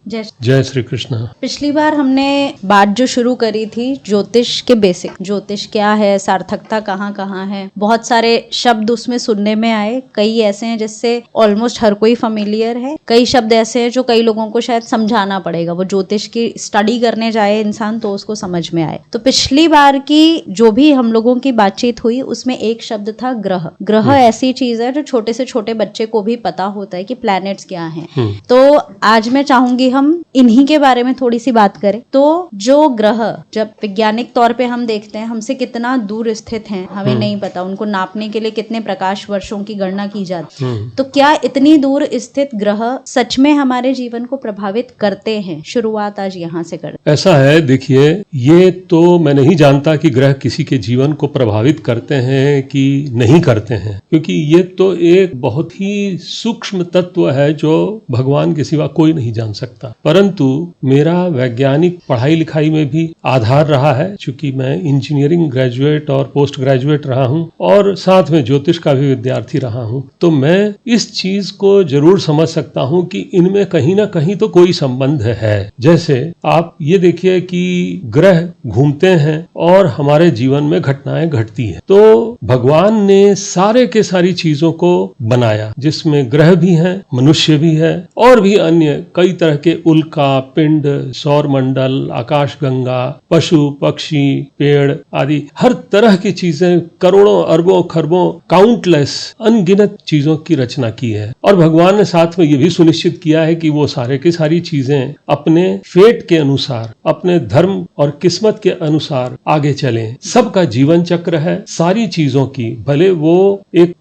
जय श्री कृष्ण। पिछली बार हमने बात जो शुरू करी थी ज्योतिष के बेसिक, ज्योतिष क्या है, सार्थकता कहाँ कहाँ है, बहुत सारे शब्द उसमें सुनने में आए। कई ऐसे हैं जिससे ऑलमोस्ट हर कोई फेमिलियर है, कई शब्द ऐसे हैं जो कई लोगों को शायद समझाना पड़ेगा, वो ज्योतिष की स्टडी करने जाए इंसान तो उसको समझ में आए। तो पिछली बार की जो भी हम लोगों की बातचीत हुई उसमें एक शब्द था ग्रह। ग्रह ऐसी चीज है जो छोटे से छोटे बच्चे को भी पता होता है कि प्लैनेट्स क्या हैं। तो आज मैं चाहूंगी हम इन्हीं के बारे में थोड़ी सी बात करें। तो जो ग्रह जब वैज्ञानिक तौर पे हम देखते हैं हमसे कितना दूर स्थित हैं हमें नहीं पता, उनको नापने के लिए कितने प्रकाश वर्षों की गणना की जाती है। तो क्या इतनी दूर स्थित ग्रह सच में हमारे जीवन को प्रभावित करते हैं? शुरुआत आज यहाँ से करते। ऐसा है, देखिए, ये तो मैं नहीं जानता कि ग्रह किसी के जीवन को प्रभावित करते हैं कि नहीं करते हैं, क्योंकि ये तो एक बहुत ही सूक्ष्म तत्व है जो भगवान के सिवा कोई नहीं जान सकता। परंतु मेरा वैज्ञानिक पढ़ाई लिखाई में भी आधार रहा है, चूंकि मैं इंजीनियरिंग ग्रेजुएट और पोस्ट ग्रेजुएट रहा हूं और साथ में ज्योतिष का भी विद्यार्थी रहा हूं, तो मैं इस चीज को जरूर समझ सकता हूं कि इनमें कहीं ना कहीं तो कोई संबंध है। जैसे आप ये देखिए कि ग्रह घूमते हैं और हमारे जीवन में घटनाएं घटती हैं। तो भगवान ने सारे के सारी चीजों को बनाया, जिसमें ग्रह भी हैं, मनुष्य भी है और भी अन्य कई तरह के उल्का पिंड, सौर मंडल, आकाश गंगा, पशु पक्षी, पेड़ आदि हर तरह की चीजें, करोड़ों अरबों खरबों काउंटलेस अनगिनत चीजों की रचना की है। और भगवान ने साथ में ये भी सुनिश्चित किया है कि वो सारे की सारी चीजें अपने फेट के अनुसार, अपने धर्म और किस्मत के अनुसार आगे चलें। सबका जीवन चक्र है सारी चीजों की, भले वो एक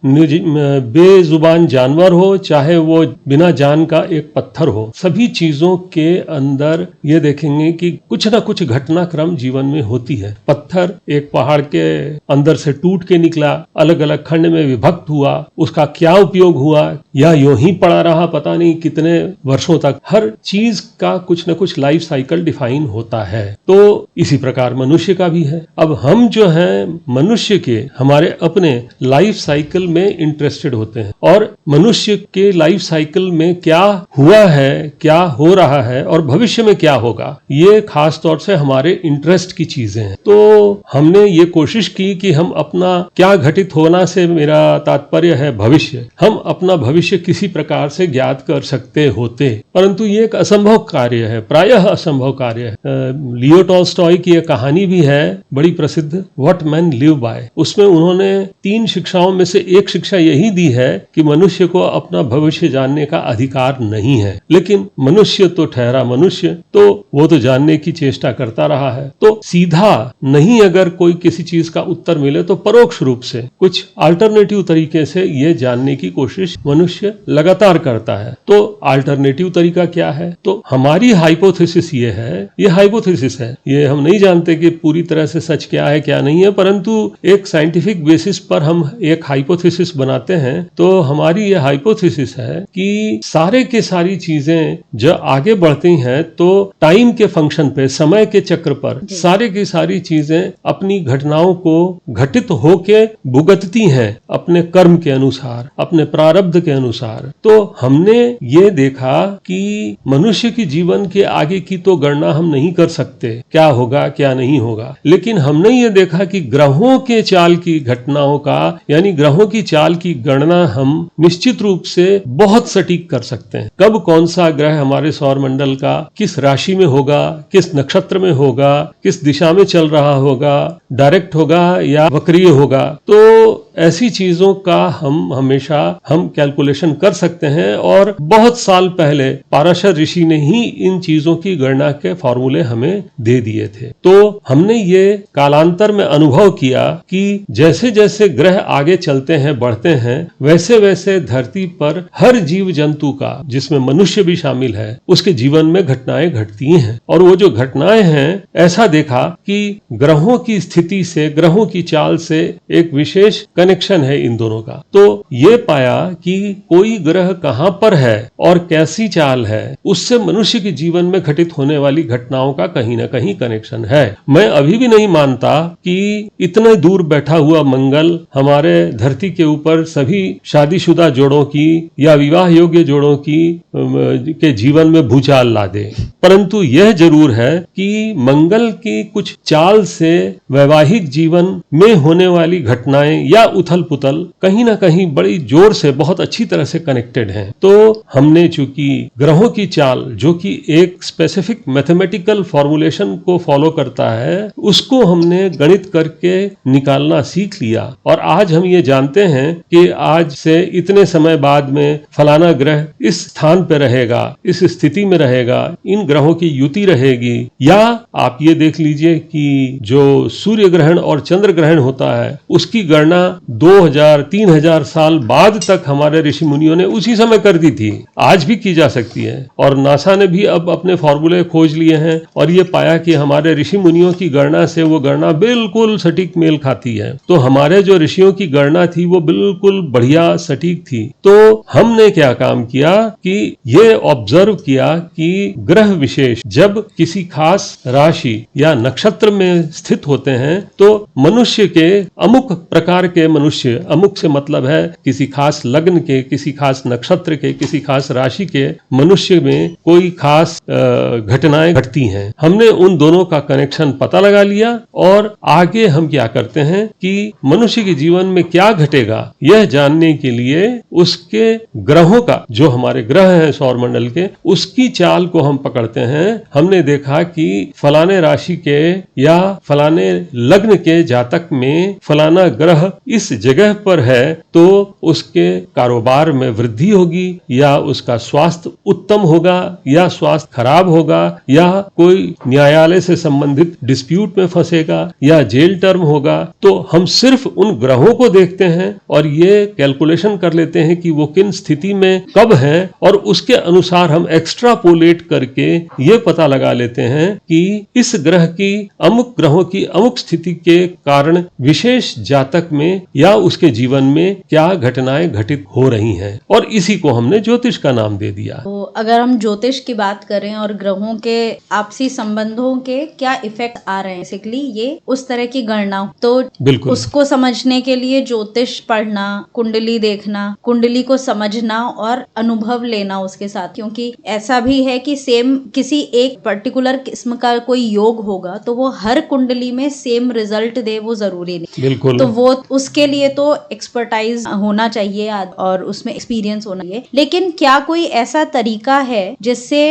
बेजुबान जानवर हो चाहे वो बिना जान का एक पत्थर हो, सभी चीजों के अंदर ये देखेंगे कि कुछ ना कुछ घटनाक्रम जीवन में होती है। पत्थर एक पहाड़ के अंदर से टूट के निकला, अलग अलग खंड में विभक्त हुआ, उसका क्या उपयोग हुआ या यूं ही पड़ा रहा पता नहीं कितने वर्षों तक। हर चीज का कुछ न कुछ लाइफ साइकिल डिफाइन होता है। तो इसी प्रकार मनुष्य का भी है। अब हम जो है मनुष्य के हमारे अपने लाइफ साइकिल में इंटरेस्टेड होते हैं और मनुष्य के लाइफ साइकिल में क्या हुआ है, क्या हो रहा है और भविष्य में क्या होगा, ये खास तौर से हमारे इंटरेस्ट की चीजें हैं। तो हमने ये कोशिश की कि हम अपना क्या घटित होना से मेरा तात्पर्य है भविष्य, हम अपना भविष्य किसी प्रकार से ज्ञात कर सकते होते, परंतु ये एक असंभव कार्य है, प्रायः असंभव कार्य है। लियो टॉल्स्टॉय की एक कहानी भी है बड़ी प्रसिद्ध, व्हाट मैन लिव बाय। उसमें उन्होंने 3 शिक्षाओं में से एक शिक्षा यही दी है कि मनुष्य को अपना भविष्य जानने का अधिकार नहीं है, लेकिन मनुष्य तो ठहरा मनुष्य, तो वो तो जानने की चेष्टा करता रहा है। तो सीधा नहीं अगर कोई किसी चीज का उत्तर मिले तो परोक्ष रूप से कुछ अल्टरनेटिव तरीके से ये जानने की कोशिश मनुष्य लगातार करता है। तो अल्टरनेटिव तरीका क्या है? तो हमारी हाइपोथेसिस ये है, ये हाइपोथेसिस है, ये हम नहीं जानते कि पूरी तरह से सच क्या है क्या नहीं है, परंतु एक साइंटिफिक बेसिस पर हम एक हाइपोथेसिस बनाते हैं। तो हमारी ये हाइपोथेसिस है कि सारे के सारी चीजें जो आगे बढ़ती हैं तो टाइम के फंक्शन पे, समय के चक्र पर सारे की सारी चीजें अपनी घटनाओं को घटित होके भुगतती हैं अपने कर्म के अनुसार, अपने प्रारब्ध के अनुसार। तो हमने ये देखा कि मनुष्य की जीवन के आगे की तो गणना हम नहीं कर सकते, क्या होगा क्या नहीं होगा, लेकिन हमने ये देखा कि ग्रहों के चाल की घटनाओं का, यानी ग्रहों की चाल की गणना हम निश्चित रूप से बहुत सटीक कर सकते हैं। कब कौन सा ग्रह हमारे सौर मंडल का किस राशि में होगा, किस नक्षत्र में होगा, किस दिशा में चल रहा होगा, डायरेक्ट होगा या वक्रीय होगा, तो ऐसी चीजों का हम हमेशा कैलकुलेशन कर सकते हैं। और बहुत साल पहले पाराशर ऋषि ने ही इन चीजों की गणना के फॉर्मूले हमें दे दिए थे। तो हमने ये कालांतर में अनुभव किया कि जैसे जैसे ग्रह आगे चलते हैं, बढ़ते हैं, वैसे वैसे धरती पर हर जीव जंतु का, जिसमें मनुष्य भी शामिल है, उसके जीवन में घटनाएं घटती हैं। और वो जो घटनाएं हैं, ऐसा देखा कि ग्रहों की स्थिति से, ग्रहों की चाल से एक विशेष कनेक्शन है इन दोनों का। तो ये पाया कि कोई ग्रह कहां पर है और कैसी चाल है, उससे मनुष्य के जीवन में घटित होने वाली घटनाओं का कहीं ना कहीं कनेक्शन है। मैं अभी भी नहीं मानता कि इतने दूर बैठा हुआ मंगल हमारे धरती के ऊपर सभी शादीशुदा जोड़ों की या विवाह योग्य जोड़ों की के जीवन में भूचाल ला दे, परंतु यह जरूर है कि मंगल की कुछ चाल से वैवाहिक जीवन में होने वाली घटनाएं या उथल पुथल कहीं ना कहीं बड़ी जोर से बहुत अच्छी तरह से कनेक्टेड हैं। तो हमने चूंकि ग्रहों की चाल जो कि एक स्पेसिफिक मैथमेटिकल फॉर्मुलेशन को फॉलो करता है, उसको हमने गणित करके निकालना सीख लिया और आज हम ये जानते हैं कि आज से इतने समय बाद में फलाना ग्रह इस स्थान पे रहेगा, इस स्थिति में रहेगा, इन ग्रहों की युति रहेगी। या आप ये देख लीजिए कि जो सूर्य ग्रहण और चंद्र ग्रहण होता है उसकी गणना 2000-3000 साल बाद तक हमारे ऋषि मुनियों ने उसी समय कर दी थी, आज भी की जा सकती है। और नासा ने भी अब अपने फॉर्मूले खोज लिए हैं और ये पाया कि हमारे ऋषि मुनियों की गणना से वो गणना बिल्कुल सटीक मेल खाती है। तो हमारे जो ऋषियों की गणना थी वो बिल्कुल बढ़िया सटीक थी। तो हमने क्या काम किया कि ये ऑब्जर्व किया कि ग्रह विशेष जब किसी खास राशि या नक्षत्र में स्थित होते हैं तो मनुष्य के अमुक प्रकार के मनुष्य, अमुक से मतलब है किसी खास लग्न के, किसी खास नक्षत्र के, किसी खास राशि के मनुष्य में कोई खास घटनाएं घटती हैं। हमने उन दोनों का कनेक्शन पता लगा लिया और आगे हम क्या करते हैं कि मनुष्य के जीवन में क्या घटेगा यह जानने के लिए उसके ग्रहों का, जो हमारे ग्रह हैं सौरमंडल के, उसकी चाल को हम पकड़ते हैं। हमने देखा कि फलाने राशि के या फलाने लग्न के जातक में फलाना ग्रह इस जगह पर है तो उसके कारोबार में वृद्धि होगी या उसका स्वास्थ्य उत्तम होगा या स्वास्थ्य खराब होगा या कोई न्यायालय से संबंधित डिस्प्यूट में फंसेगा या जेल टर्म होगा। तो हम सिर्फ उन ग्रहों को देखते हैं और ये कैलकुलेशन कर लेते हैं कि वो किन स्थिति में कब है और उसके अनुसार हम एक्स्ट्रापोलेट करके ये पता लगा लेते हैं कि इस ग्रह की अमुक ग्रहों की अमुक स्थिति के कारण विशेष जातक में या उसके जीवन में क्या घटनाएं घटित हो रही हैं और इसी को हमने ज्योतिष का नाम दे दिया। तो अगर हम ज्योतिष की बात करें और ग्रहों के आपसी संबंधों के क्या इफेक्ट आ रहे हैं, बेसिकली ये उस तरह की गणना, तो बिल्कुल उसको समझने के लिए ज्योतिष पढ़ना, कुंडली देखना, कुंडली को समझना और अनुभव लेना उसके साथ, क्योंकि ऐसा भी है कि सेम किसी एक पर्टिकुलर किस्म का कोई योग होगा तो वो हर कुंडली में सेम रिजल्ट दे वो जरूरी नहीं। बिल्कुल। तो वो उसके लिए तो एक्सपर्टाइज होना चाहिए और उसमें एक्सपीरियंस होना चाहिए। लेकिन क्या कोई ऐसा तरीका है जिससे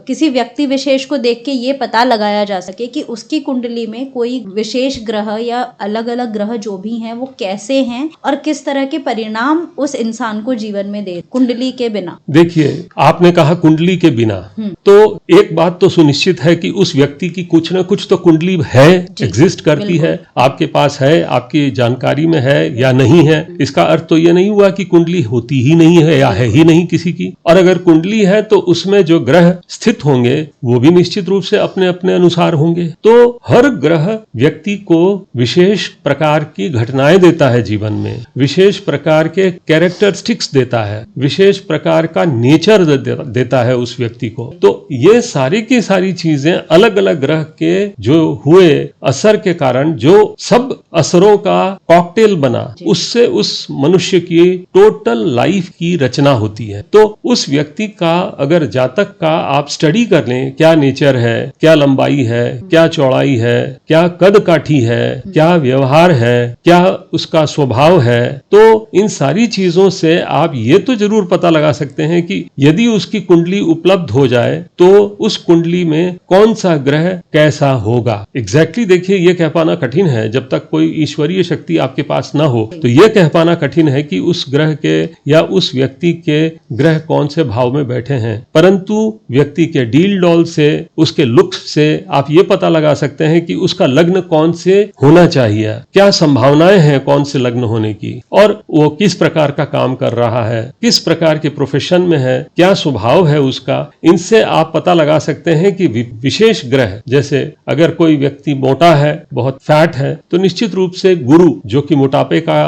किसी व्यक्ति विशेष को देख के ये पता लगाया जा सके कि उसकी कुंडली में कोई विशेष ग्रह या अलग अलग ग्रह जो भी हैं वो कैसे हैं और किस तरह के परिणाम उस इंसान को जीवन में दे कुंडली के बिना? देखिए, आपने कहा कुंडली के बिना, तो एक बात तो सुनिश्चित है कि उस व्यक्ति की कुछ न कुछ तो कुंडली है, एग्जिस्ट करती है, आपके पास है, आपकी जानकारी में है या नहीं है। इसका अर्थ तो ये नहीं हुआ कि कुंडली होती ही नहीं है या है ही नहीं किसी की। और अगर कुंडली है तो उसमें जो ग्रह स्थित होंगे वो भी निश्चित रूप से अपने अपने अनुसार होंगे। तो हर ग्रह व्यक्ति को विशेष प्रकार की घटनाएं देता है जीवन में, विशेष प्रकार के कैरेक्टरिस्टिक्स देता है, विशेष प्रकार का नेचर देता है उस व्यक्ति को। तो ये सारी की सारी चीजें अलग अलग ग्रह के जो हुए असर के कारण जो सब असरों का कॉकटेल बना, उससे उस मनुष्य की टोटल लाइफ की रचना होती है। तो उस व्यक्ति का अगर जातक का आप स्टडी कर लें, क्या नेचर है, क्या लंबाई है, क्या चौड़ाई है, क्या कद काठी है, क्या व्यवहार है, क्या उसका स्वभाव है, तो इन सारी चीजों से आप ये तो जरूर पता लगा सकते हैं कि यदि उसकी कुंडली उपलब्ध हो जाए तो उस कुंडली में कौन सा ग्रह कैसा होगा। एग्जैक्टली देखिए, ये कह पाना कठिन है जब तक कोई ईश्वरीय शक्ति आपके पास ना हो, तो ये कह पाना कठिन है कि उस ग्रह के या उस व्यक्ति के ग्रह कौन से भाव में बैठे हैं। परंतु व्यक्ति के डील डॉल से, उसके लुक्स से आप ये पता लगा सकते हैं कि उसका लग्न कौन से होना चाहिए, क्या संभावनाएं हैं कौन से लग्न होने की, और वो किस प्रकार का काम कर रहा है, किस प्रकार के प्रोफेशन में है, क्या स्वभाव है उसका। इनसे आप पता लगा सकते हैं कि विशेष ग्रह, जैसे अगर कोई व्यक्ति मोटा है, बहुत फैट है, तो निश्चित रूप से गुरु जो कि मोटापे का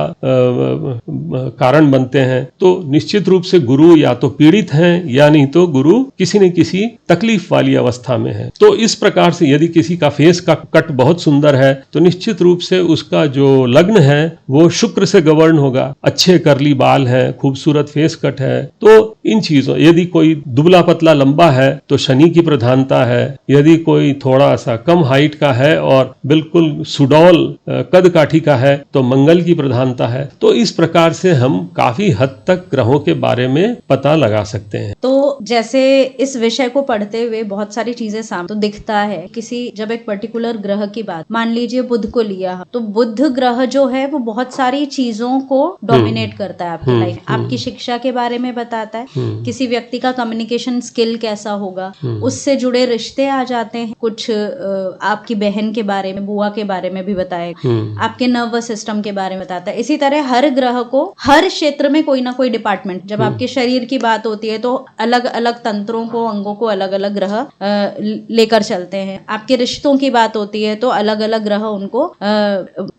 कारण बनते हैं, तो निश्चित रूप से गुरु या तो पीड़ित हैं या नहीं तो गुरु किसी न किसी तकलीफ वाली अवस्था में है। तो इस प्रकार से यदि किसी का फेस का कट बहुत सुंदर है तो निश्चित रूप से उसका जो लग्न है वो शुक्र से गवर्न होगा। अच्छे करली बाल है, खूबसूरत फेस कट है, तो इन चीजों, यदि कोई दुबला पतला लंबा है तो शनि की प्रधानता है, यदि कोई थोड़ा सा कम हाइट का है और बिल्कुल सुडौल कद काठी का है तो मंगल की प्रधानता है। तो इस प्रकार से हम काफी हद तक ग्रहों के बारे में पता लगा सकते हैं। तो जैसे इस विषय को पढ़ते हुए बहुत सारी चीजें सामने तो दिखता है, किसी जब एक पर्टिकुलर ग्रह की बात, मान लीजिए बुध को लिया, तो बुध ग्रह जो है वो बहुत सारी चीजों को डोमिनेट करता है आपकी लाइफ, आपकी शिक्षा के बारे में बताता है, किसी व्यक्ति का कम्युनिकेशन स्किल कैसा होगा, उससे जुड़े रिश्ते आ जाते हैं, कुछ आपकी बहन के बारे में, बुआ के बारे में भी बताएगा, आपके नर्वस सिस्टम के बारे में बताता है। इसी तरह हर ग्रह को हर क्षेत्र में कोई ना कोई डिपार्टमेंट, जब आपके शरीर की बात होती है तो अलग अलग तंत्रों को, अंगों को अलग अलग ग्रह लेकर चलते हैं। आपके रिश्तों की बात होती है तो अलग अलग ग्रह उनको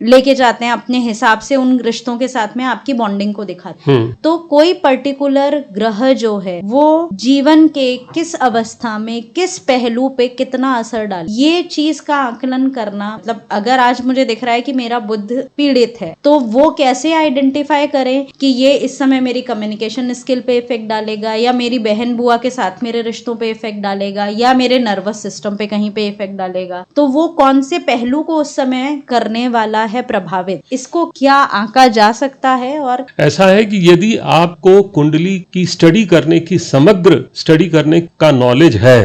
लेके जाते हैं अपने हिसाब से, उन रिश्तों के साथ में आपकी बॉन्डिंग को दिखाते हैं। तो कोई पर्टिकुलर ग्रह जो है वो जीवन के किस अवस्था में, किस पहलू पे कितना असर डाल, ये चीज का आकलन करना, मतलब अगर आज मुझे दिख रहा है कि मेरा बुध पीड़ित है तो वो कैसे आइडेंटिफाई करें कि ये इस समय मेरी कम्युनिकेशन स्किल पे इफेक्ट डालेगा, या मेरी बहन बुआ के साथ मेरे रिश्तों पे इफेक्ट डालेगा, या मेरे नर्वस सिस्टम पे कहीं पे इफेक्ट डालेगा, तो वो कौन से पहलू को उस समय करने वाला है प्रभावित, इसको क्या आंका जा सकता है? और ऐसा है कि यदि आपको कुंडली की स्टडी करने की, समग्र स्टडी करने का नॉलेज है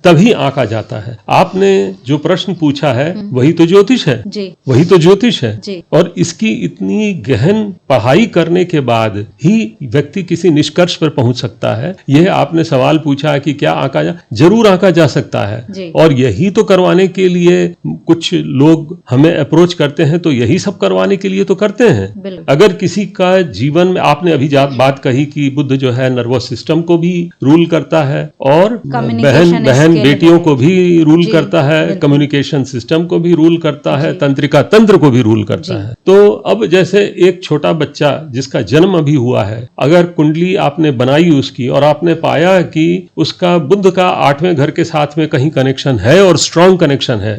तभी आंका जाता है। आपने जो प्रश्न पूछा है वही तो ज्योतिष है जी, वही तो ज्योतिष है जी। और इसकी इतनी गहन पढ़ाई करने के बाद ही व्यक्ति किसी निष्कर्ष पर पहुंच सकता है। यह आपने सवाल पूछा कि क्या आंका जरूर आंका जा सकता है जी। और यही तो करवाने के लिए कुछ लोग हमें अप्रोच करते हैं, तो यही सब करवाने के लिए तो करते हैं। अगर किसी का जीवन में, आपने अभी बात कही कि बुध जो है नर्वस सिस्टम को भी रूल करता है और बहन बेटियों को भी रूल करता है, कम्युनिकेशन सिस्टम को भी रूल करता है, तंत्रिका तंत्र को भी रूल करता है। तो अब जैसे एक छोटा बच्चा जिसका जन्म अभी हुआ है, अगर कुंडली आपने बनाई उसकी और आपने पाया कि उसका बुध का 8वें घर के साथ में कहीं कनेक्शन है और स्ट्रांग कनेक्शन है,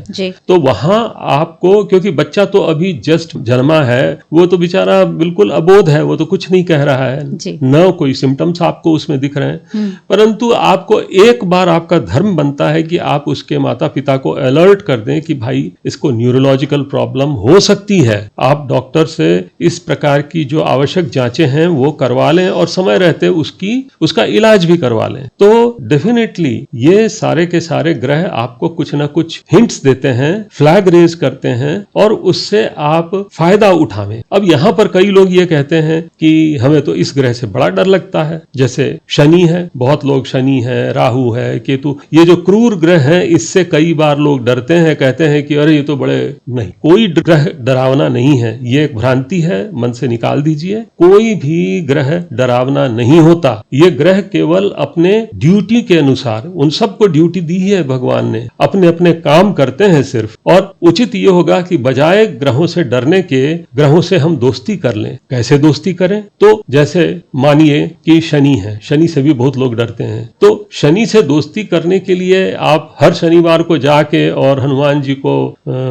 तो वहां आपको, क्योंकि बच्चा तो अभी जस्ट जन्मा है, वो तो बेचारा बिल्कुल अबोध है, वो तो कुछ नहीं कह रहा है, न कोई सिम्टम्स आपको उसमें दिख रहे हैं, परंतु आपको एक बार आपका धर्म बनता है कि आप उसके माता पिता को अलर्ट कर दें कि भाई इसको न्यूरोलॉजिकल प्रॉब्लम हो सकती है। आप डॉक्टर से इस प्रकार की जो आवश्यक जांचें हैं वो करवा लें और समय रहते उसका इलाज भी करवा लें। तो डेफिनेटली ये सारे के सारे ग्रह आपको कुछ ना कुछ हिंट्स देते हैं, फ्लैग रेज करते हैं और उससे आप फायदा उठावें। अब यहाँ पर कई लोग ये कहते हैं कि हमें तो इस ग्रह से बड़ा डर लगता है, जैसे शनि है, बहुत लोग शनि है, राहु है, केतु, ये जो क्रूर ग्रह हैं इससे कई बार लोग डरते हैं, कहते हैं कि अरे ये तो बड़े, नहीं, कोई ग्रह डरावना नहीं है, ये एक भ्रांति है, मन से निकाल दीजिए। कोई भी ग्रह डरावना नहीं होता। ये ग्रह केवल अपने ड्यूटी के अनुसार, उन सबको ड्यूटी दी है भगवान ने, अपने अपने काम करते हैं सिर्फ। और उचित ये होगा कि बजाय ग्रहों से डरने के, ग्रहों से हम दोस्ती कर लें। कैसे दोस्ती करें? तो जैसे मानिए कि शनि है, शनि से भी बहुत लोग डरते हैं, तो शनि से दोस्ती करने के लिए आप हर शनिवार को जाके और हनुमान जी को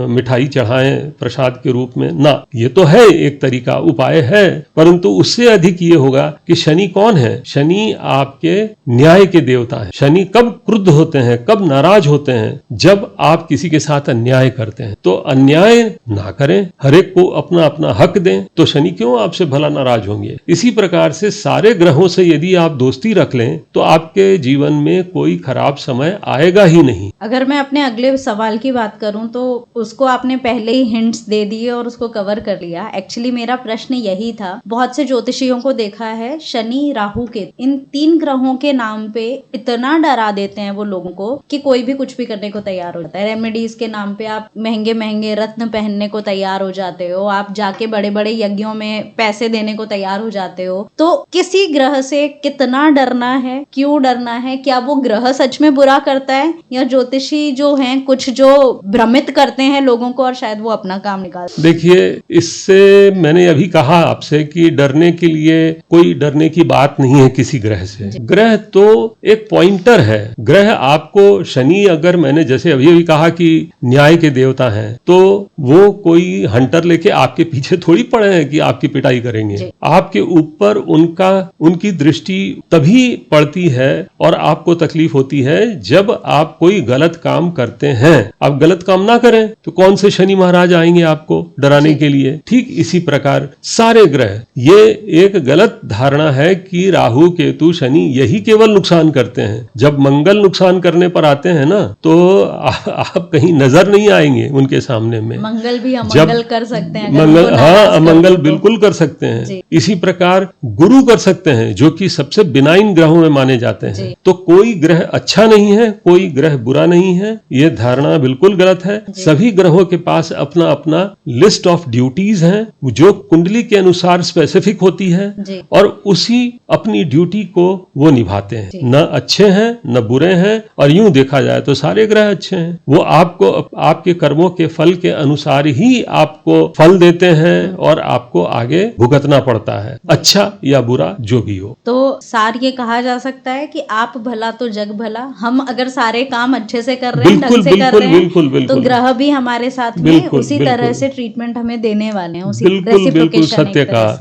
मिठाई चढ़ाएं प्रसाद के रूप में ना, ये तो है एक तरीका, उपाय है, परंतु उससे अधिक ये होगा कि शनि कौन है? शनि आपके न्याय के देवता हैं। शनि कब क्रुद्ध होते हैं, कब नाराज होते हैं? जब आप किसी के साथ अन्याय करते हैं। तो अन्याय ना करें, हर एक को अपना अपना हक दें, तो शनि क्यों आपसे भला नाराज होंगे? इसी प्रकार से सारे ग्रहों से यदि आप दोस्ती रख लें तो आपके जीवन में कोई खराब समय आएगा ही नहीं। अगर मैं अपने अगले सवाल की बात करूं तो उसको आपने पहले ही हिंट्स दे दिए और उसको कवर कर लिया। एक्चुअली मेरा प्रश्न यही था, बहुत से ज्योतिषियों को देखा है, शनि, राहु, केतु, इन 3 ग्रहों के नाम पे इतना डरा देते हैं वो लोगों को कि कोई भी कुछ भी करने को तैयार हो जाता है। रेमेडीज के नाम पे आप महंगे महंगे रत्न पहनने को तैयार हो जाते हो, आप जाके बड़े बड़े यज्ञों में पैसे देने को तैयार हो जाते हो। तो किसी ग्रह से कितना डरना है, क्यों डरना है? क्या वो ग्रह सच में बुरा करता है, या ज्योतिषी जो हैं कुछ जो भ्रमित करते हैं लोगों को और शायद वो अपना काम निकाल? देखिए, इससे मैंने अभी कहा आपसे कि डरने के लिए कोई डरने की बात नहीं है किसी ग्रह से। ग्रह तो एक पॉइंटर है। ग्रह आपको शनि, अगर मैंने जैसे अभी अभी कहा कि न्याय के देवता हैं, तो वो कोई हंटर लेके आपके पीछे थोड़ी पड़े हैं कि आपकी पिटाई करेंगे। आपके ऊपर उनकी दृष्टि तभी पड़ती है और आपको तकलीफ होती है जब आप कोई गलत काम करते हैं। आप गलत काम ना करें तो कौन से शनि महाराज आएंगे आपको डराने के लिए। ठीक इसी प्रकार सारे ग्रह, ये एक गलत धारणा है कि राहु केतु शनि यही केवल नुकसान करते हैं। जब मंगल नुकसान करने पर आते हैं ना, तो आप कहीं नजर नहीं आएंगे उनके सामने में। मंगल भी अमंगल कर सकते हैं, मंगल, हाँ, अमंगल बिल्कुल कर सकते हैं। इसी प्रकार गुरु कर सकते हैं, जो कि सबसे बिनाइन ग्रहों में माने जाते हैं। तो कोई ग्रह अच्छा नहीं है, कोई ग्रह बुरा नहीं है, ये धारणा बिल्कुल गलत है। सभी ग्रहों के पास अपना अपना लिस्ट ऑफ ड्यूटीज हैं, जो कुंडली के अनुसार स्पेसिफिक होती है, और उसी अपनी ड्यूटी को वो निभाते हैं। न अच्छे हैं न बुरे हैं, और यूं देखा जाए तो सारे ग्रह अच्छे हैं। वो आपको आपके कर्मों के फल के अनुसार ही आपको फल देते हैं और आपको आगे भुगतना पड़ता है, अच्छा या बुरा जो भी हो। तो सार ये कहा जा सकता है कि आप भला तो जग भला। हम अगर सारे काम अच्छे से कर रहे हैं, ढंग से कर रहे हैं, तो ग्रह भी हमारे साथ में उसी तरह से ट्रीटमेंट हमें देने वाले हैं। उसी बिल्कुल सत्य कहा,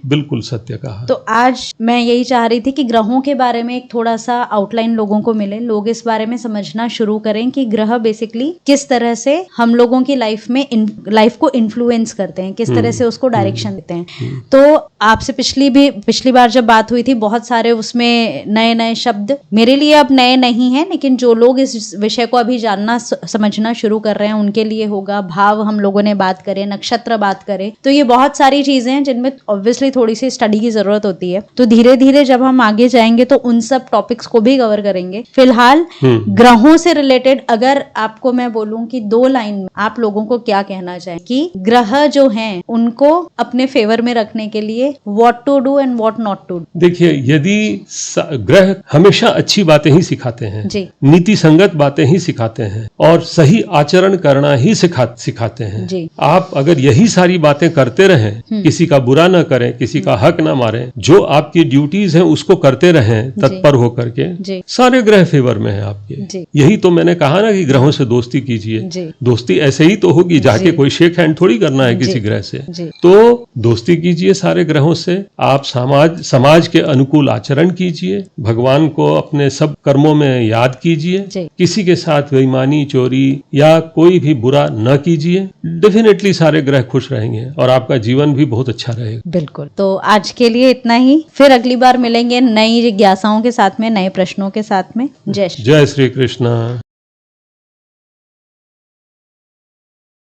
बिल्कुल सत्य कहा। तो आज मैं यही चाह रही थी कि ग्रहों के बारे में एक थोड़ा सा आउटलाइन लोगों को मिले, लोग इस बारे में समझना शुरू करें कि ग्रह बेसिकली किस तरह से हम लोगों की लाइफ को इन्फ्लुएंस करते हैं, किस तरह से उसको डायरेक्शन देते हैं। तो आपसे पिछली बार जब बात हुई थी, बहुत सारे उसमें नए नए शब्द मेरे लिए अब नए नहीं हैं, लेकिन जो लोग इस विषय को अभी जानना समझना शुरू कर रहे हैं उनके लिए होगा। भाव हम लोगों ने बात करे, नक्षत्र बात करे, तो ये बहुत सारी चीजें हैं जिनमें ऑब्वियसली थोड़ी सी स्टडी की जरूरत होती है। तो धीरे धीरे जब हम आगे जाएंगे तो उन सब टॉपिक्स को भी कवर करेंगे। फिलहाल ग्रहों से रिलेटेड अगर आपको मैं बोलूं कि 2 लाइन में आप लोगों को क्या कहना चाहें कि ग्रह जो हैं उनको अपने फेवर में रखने के लिए what to do and what not to do. देखिए, यदि ग्रह हमेशा अच्छी बातें ही सिखाते हैं, नीति संगत बातें ही सिखाते हैं, और सही आचरण करना ही सिखाते हैं। आप अगर यही सारी बातें करते रहें, किसी का बुरा ना करें, किसी का हक ना मारें, जो आपकी ड्यूटीज हैं उसको करते रहें तत्पर होकर के, सारे ग्रह फेवर में है आपके। यही तो मैंने कहा ना कि ग्रहों से दोस्ती कीजिए। दोस्ती ऐसे ही तो होगी, जाके कोई शेक हैंड थोड़ी करना है किसी ग्रह से। तो दोस्ती कीजिए सारे ग्रहों से। आप समाज के अनुकूल आचरण कीजिए, भगवान को अपने सब कर्मों में याद कीजिए, किसी के साथ बेईमानी, चोरी या कोई भी बुरा न कीजिए। डेफिनेटली सारे ग्रह खुश रहेंगे और आपका जीवन भी बहुत अच्छा रहेगा। बिल्कुल। तो आज के लिए इतना ही, फिर अगली बार मिलेंगे नई जिज्ञासाओं के साथ में, नए प्रश्नों के साथ में। जय श्री कृष्ण।